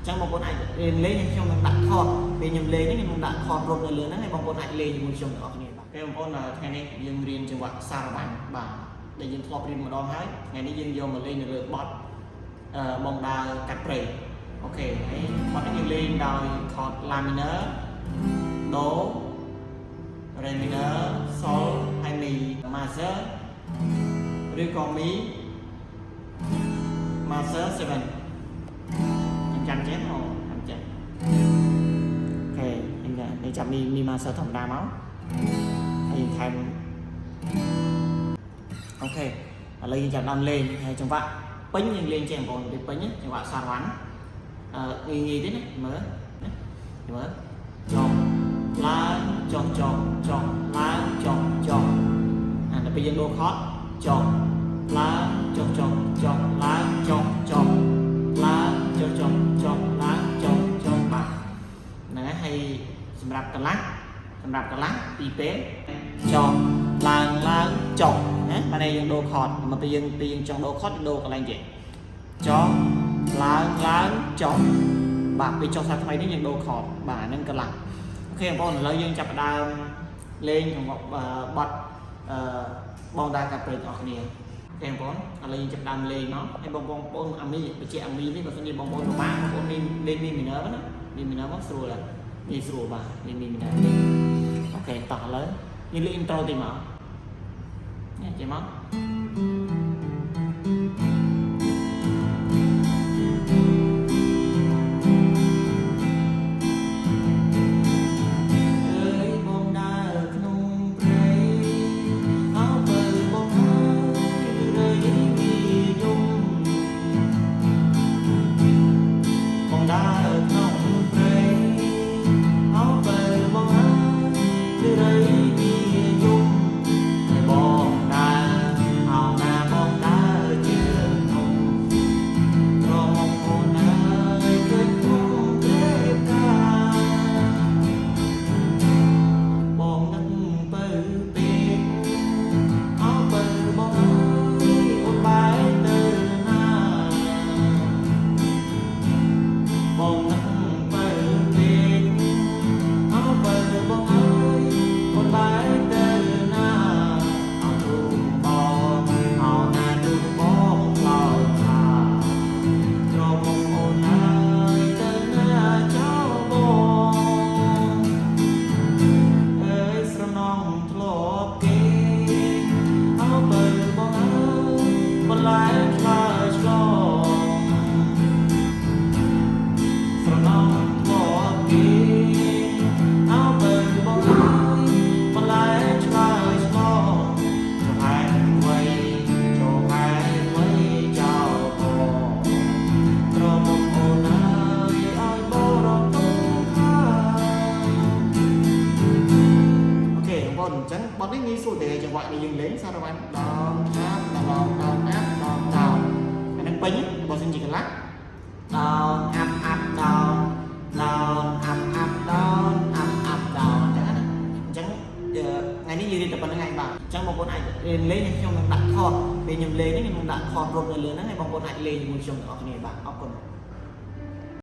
chẳng bông bồn ai lấy những trong mình đặt kho vì nhầm lấy những mình đặt kho rộn người lớn này bông bồn ai lấy những môi trường ở này cái bông bồn là ngày nay dân riêng trường quạt xa bạn bà để dân thọ riêng mà đo hái ngày nay dân vô mà lên được bọt bông đa cắt bể ok ấy bọt nó lên đòi kho laminate đố re minor sol hay mi major rồi còn mi major 7ចាំចេះមកចាំចេះអូខេនេះចាំមីមកសិស្សធម្មតាមកហើយថែមអូខេឥឡូវយើងចាប់ដើមលេងហើយចង្វាក់ពេញយើងលេងចេះបងប្អូនពេញចង្វាក់សារវ៉ាន់ងាយទេណាមើលចុះឡើងចុះឡើងចុះអាដល់ពេលយើងដូរខតចុះឡើងចុះឡើងចុះឡើងចុះឡើងចុះបាទហ្នឹងហើយសម្រាប់កន្លះពីពេលចុះឡើងចុះណាបាទនេះយើងដូរខតមកពេលយើងចង់ដូរខតដូរកន្លែងទៀតចុះឡើងចុះបាទពេលចុះសាថ្មីនេះយើងដូរខតបាទហ្នឹងកន្លះអូខេបងប្អូនឥឡូវយើងចាប់ផ្ដើមលេងក្នុងបទបងដាកាប្រេតអស់គ្នាបងប្អូនឥឡូវយើងចាប់ដើមលេងមកហើយបងប្អូនអាមីបច្ចេកអាមីនេះបើសិនជាបងប្អូនពិបាកបងប្អូនលេងមីមីន័រណាមីមីន័រមកស្រួលហើយនេះស្រួលបាទលេងមីមីន័រអូខេតោះឥឡូវយើងលេង intro តិចមកនេះចេះមកចឹងបទនេះងាយស្រួលតែចង្វាក់នេះយើងលេងសារវ៉ាន់ដងអាប់អាហ្នឹងពេញបើសិនជាកន្លះដងអាប់ដងអាប់ដងចឹងថ្ងៃនេះយើងរៀនតែប៉ុណ្្នឹងឯងបាទអញ្ចឹងបងប្អូនអាចរៀនលេងខ្ញុំនឹងដាក់ខតពេលខ្ញុំលេងនេះខ្ញុំដាក់ខតរត់នៅលើហ្នឹងហើយបងប្អូនអាចលេងជាមួយខ្ញុំទាំងអស់គ្នាបាទអរគុណ